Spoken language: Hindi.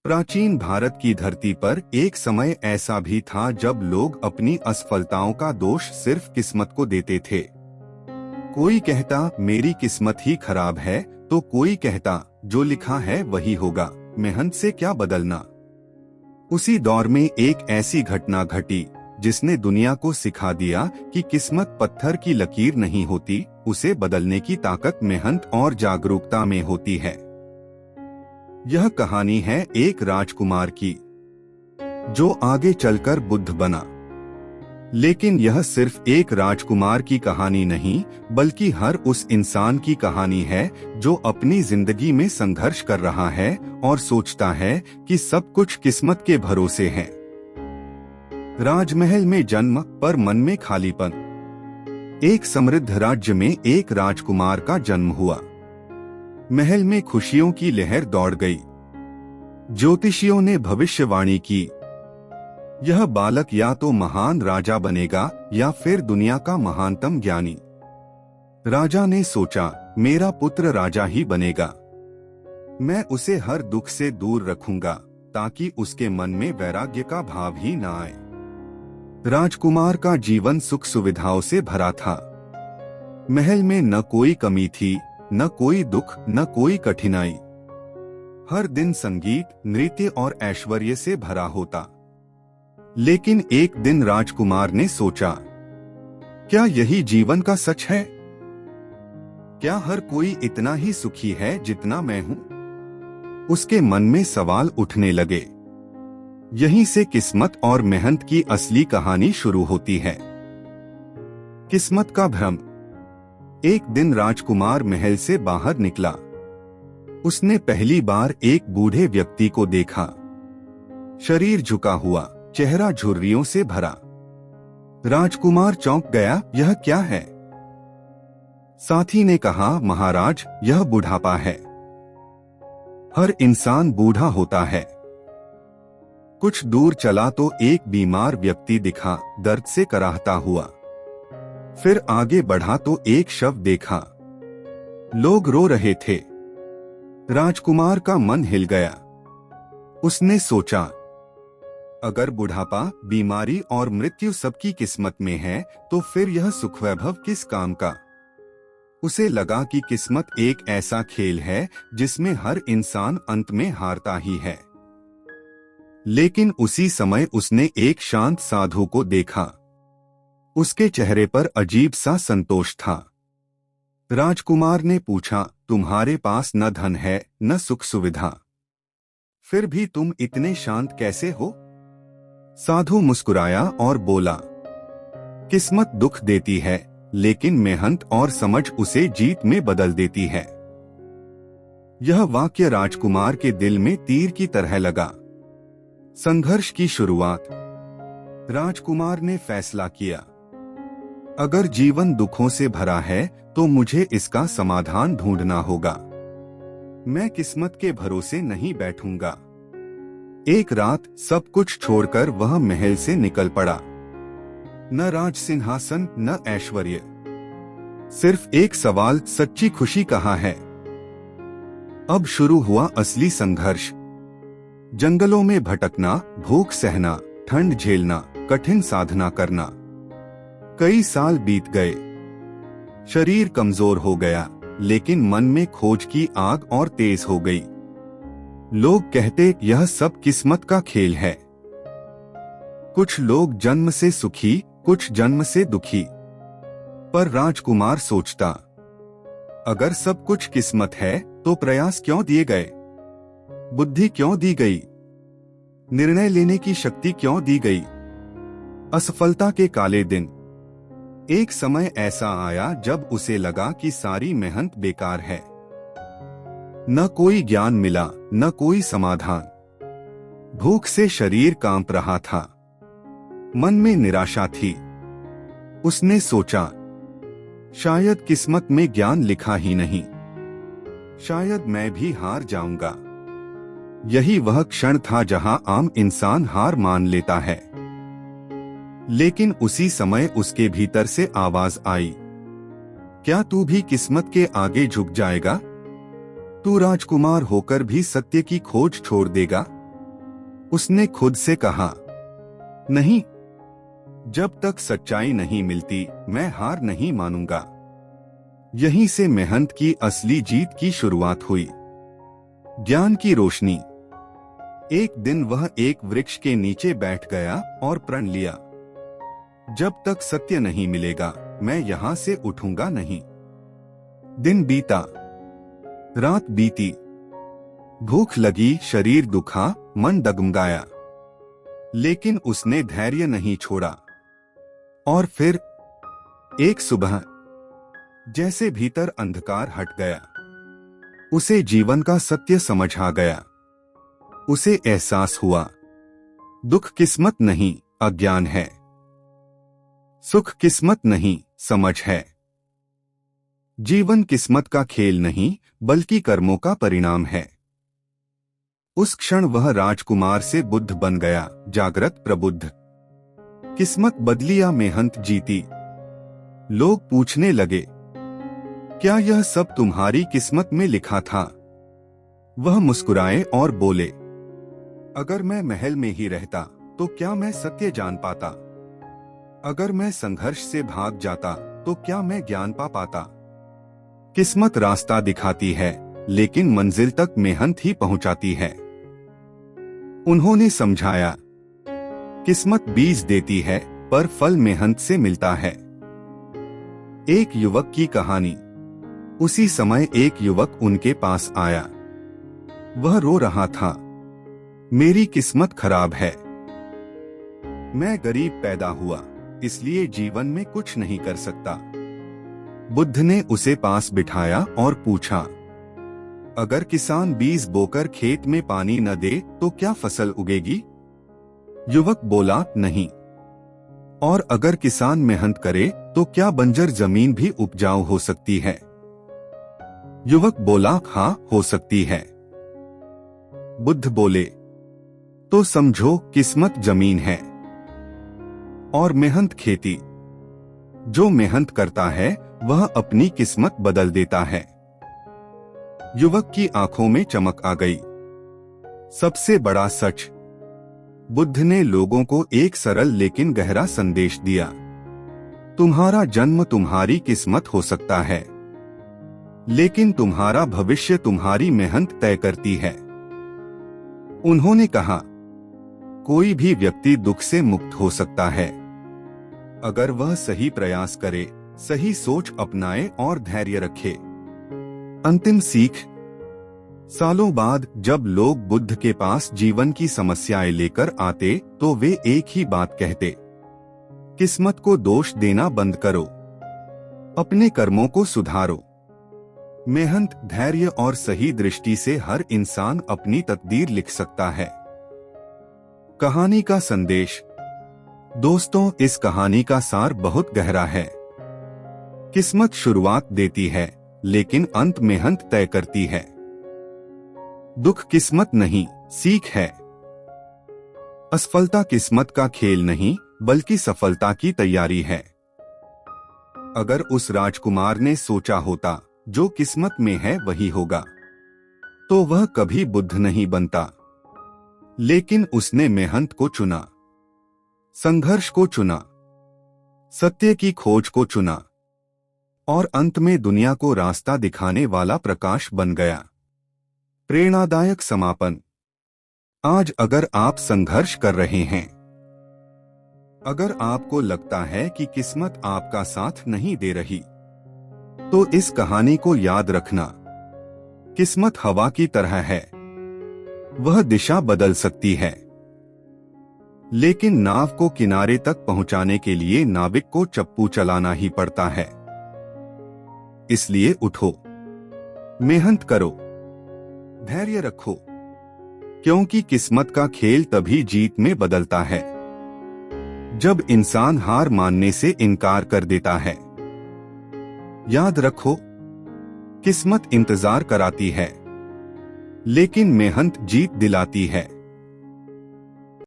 प्राचीन भारत की धरती पर एक समय ऐसा भी था जब लोग अपनी असफलताओं का दोष सिर्फ किस्मत को देते थे। कोई कहता मेरी किस्मत ही खराब है, तो कोई कहता जो लिखा है वही होगा, मेहनत से क्या बदलना। उसी दौर में एक ऐसी घटना घटी जिसने दुनिया को सिखा दिया कि किस्मत पत्थर की लकीर नहीं होती, उसे बदलने की ताकत मेहनत और जागरूकता में होती है। यह कहानी है एक राजकुमार की जो आगे चलकर बुद्ध बना। लेकिन यह सिर्फ एक राजकुमार की कहानी नहीं, बल्कि हर उस इंसान की कहानी है जो अपनी जिंदगी में संघर्ष कर रहा है और सोचता है कि सब कुछ किस्मत के भरोसे है। राजमहल में जन्म पर मन में खालीपन। एक समृद्ध राज्य में एक राजकुमार का जन्म हुआ। महल में खुशियों की लहर दौड़ गई। ज्योतिषियों ने भविष्यवाणी की, यह बालक या तो महान राजा बनेगा या फिर दुनिया का महानतम ज्ञानी। राजा ने सोचा, मेरा पुत्र राजा ही बनेगा। मैं उसे हर दुख से दूर रखूंगा ताकि उसके मन में वैराग्य का भाव ही न आए। राजकुमार का जीवन सुख सुविधाओं से भरा था। महल में न कोई कमी थी, न कोई दुख, न कोई कठिनाई। हर दिन संगीत, नृत्य और ऐश्वर्य से भरा होता। लेकिन एक दिन राजकुमार ने सोचा, क्या यही जीवन का सच है? क्या हर कोई इतना ही सुखी है जितना मैं हूं? उसके मन में सवाल उठने लगे। यहीं से किस्मत और मेहनत की असली कहानी शुरू होती है। किस्मत का भ्रम। एक दिन राजकुमार महल से बाहर निकला। उसने पहली बार एक बूढ़े व्यक्ति को देखा। शरीर झुका हुआ, चेहरा झुर्रियों से भरा। राजकुमार चौंक गया, यह क्या है? साथी ने कहा, महाराज, यह बुढ़ापा है। हर इंसान बूढ़ा होता है। कुछ दूर चला तो एक बीमार व्यक्ति दिखा, दर्द से कराहता हुआ। फिर आगे बढ़ा तो एक शव देखा। लोग रो रहे थे। राजकुमार का मन हिल गया। उसने सोचा, अगर बुढ़ापा, बीमारी और मृत्यु सबकी किस्मत में है, तो फिर यह सुख वैभव किस काम का? उसे लगा कि किस्मत एक ऐसा खेल है जिसमें हर इंसान अंत में हारता ही है। लेकिन उसी समय उसने एक शांत साधु को देखा। उसके चेहरे पर अजीब सा संतोष था। राजकुमार ने पूछा, तुम्हारे पास न धन है न सुख सुविधा, फिर भी तुम इतने शांत कैसे हो? साधु मुस्कुराया और बोला, किस्मत दुख देती है, लेकिन मेहनत और समझ उसे जीत में बदल देती है। यह वाक्य राजकुमार के दिल में तीर की तरह लगा। संघर्ष की शुरुआत। राजकुमार ने फैसला किया, अगर जीवन दुखों से भरा है तो मुझे इसका समाधान ढूंढना होगा। मैं किस्मत के भरोसे नहीं बैठूंगा। एक रात सब कुछ छोड़कर वह महल से निकल पड़ा। न राज सिंहासन, न ऐश्वर्य, सिर्फ एक सवाल, सच्ची खुशी कहाँ है? अब शुरू हुआ असली संघर्ष। जंगलों में भटकना, भूख सहना, ठंड झेलना, कठिन साधना करना। कई साल बीत गए। शरीर कमजोर हो गया, लेकिन मन में खोज की आग और तेज हो गई। लोग कहते यह सब किस्मत का खेल है। कुछ लोग जन्म से सुखी, कुछ जन्म से दुखी। पर राजकुमार सोचता, अगर सब कुछ किस्मत है तो प्रयास क्यों दिए गए? बुद्धि क्यों दी गई? निर्णय लेने की शक्ति क्यों दी गई? असफलता के काले दिन। एक समय ऐसा आया जब उसे लगा कि सारी मेहनत बेकार है। न कोई ज्ञान मिला, न कोई समाधान। भूख से शरीर कांप रहा था। मन में निराशा थी। उसने सोचा, शायद किस्मत में ज्ञान लिखा ही नहीं। शायद मैं भी हार जाऊंगा। यही वह क्षण था जहां आम इंसान हार मान लेता है। लेकिन उसी समय उसके भीतर से आवाज आई, क्या तू भी किस्मत के आगे झुक जाएगा? तू राजकुमार होकर भी सत्य की खोज छोड़ देगा? उसने खुद से कहा, नहीं, जब तक सच्चाई नहीं मिलती मैं हार नहीं मानूंगा। यहीं से मेहनत की असली जीत की शुरुआत हुई। ज्ञान की रोशनी। एक दिन वह एक वृक्ष के नीचे बैठ गया और प्रण लिया, जब तक सत्य नहीं मिलेगा मैं यहां से उठूंगा नहीं। दिन बीता, रात बीती, भूख लगी, शरीर दुखा, मन डगमगाया, लेकिन उसने धैर्य नहीं छोड़ा। और फिर एक सुबह जैसे भीतर अंधकार हट गया, उसे जीवन का सत्य समझ आ गया। उसे एहसास हुआ, दुख किस्मत नहीं, अज्ञान है। सुख किस्मत नहीं, समझ है। जीवन किस्मत का खेल नहीं, बल्कि कर्मों का परिणाम है। उस क्षण वह राजकुमार से बुद्ध बन गया, जागृत, प्रबुद्ध। किस्मत बदली या मेहनत जीती? लोग पूछने लगे, क्या यह सब तुम्हारी किस्मत में लिखा था? वह मुस्कुराए और बोले, अगर मैं महल में ही रहता तो क्या मैं सत्य जान पाता? अगर मैं संघर्ष से भाग जाता तो क्या मैं ज्ञान पा पाता? किस्मत रास्ता दिखाती है, लेकिन मंजिल तक मेहनत ही पहुंचाती है। उन्होंने समझाया, किस्मत बीज देती है पर फल मेहनत से मिलता है। एक युवक की कहानी। उसी समय एक युवक उनके पास आया। वह रो रहा था, मेरी किस्मत खराब है। मैं गरीब पैदा हुआ, इसलिए जीवन में कुछ नहीं कर सकता। बुद्ध ने उसे पास बिठाया और पूछा, अगर किसान बीज बोकर खेत में पानी न दे तो क्या फसल उगेगी? युवक बोला, नहीं। और अगर किसान मेहनत करे तो क्या बंजर जमीन भी उपजाऊ हो सकती है? युवक बोला, हाँ, हो सकती है। बुद्ध बोले, तो समझो किस्मत जमीन है और मेहनत खेती। जो मेहनत करता है वह अपनी किस्मत बदल देता है। युवक की आंखों में चमक आ गई। सबसे बड़ा सच। बुद्ध ने लोगों को एक सरल लेकिन गहरा संदेश दिया, तुम्हारा जन्म तुम्हारी किस्मत हो सकता है, लेकिन तुम्हारा भविष्य तुम्हारी मेहनत तय करती है। उन्होंने कहा, कोई भी व्यक्ति दुख से मुक्त हो सकता है अगर वह सही प्रयास करे, सही सोच अपनाए और धैर्य रखे। अंतिम सीख। सालों बाद जब लोग बुद्ध के पास जीवन की समस्याएं लेकर आते तो वे एक ही बात कहते, किस्मत को दोष देना बंद करो, अपने कर्मों को सुधारो। मेहनत, धैर्य और सही दृष्टि से हर इंसान अपनी तकदीर लिख सकता है। कहानी का संदेश। दोस्तों, इस कहानी का सार बहुत गहरा है। किस्मत शुरुआत देती है, लेकिन अंत मेहनत तय करती है। दुख किस्मत नहीं, सीख है। असफलता किस्मत का खेल नहीं, बल्कि सफलता की तैयारी है। अगर उस राजकुमार ने सोचा होता, जो किस्मत में है वही होगा, तो वह कभी बुद्ध नहीं बनता। लेकिन उसने मेहनत को चुना, संघर्ष को चुना, सत्य की खोज को चुना, और अंत में दुनिया को रास्ता दिखाने वाला प्रकाश बन गया। प्रेरणादायक समापन। आज अगर आप संघर्ष कर रहे हैं, अगर आपको लगता है कि किस्मत आपका साथ नहीं दे रही, तो इस कहानी को याद रखना, किस्मत हवा की तरह है, वह दिशा बदल सकती है, लेकिन नाव को किनारे तक पहुंचाने के लिए नाविक को चप्पू चलाना ही पड़ता है। इसलिए उठो, मेहनत करो, धैर्य रखो, क्योंकि किस्मत का खेल तभी जीत में बदलता है जब इंसान हार मानने से इनकार कर देता है। याद रखो, किस्मत इंतजार कराती है, लेकिन मेहनत जीत दिलाती है।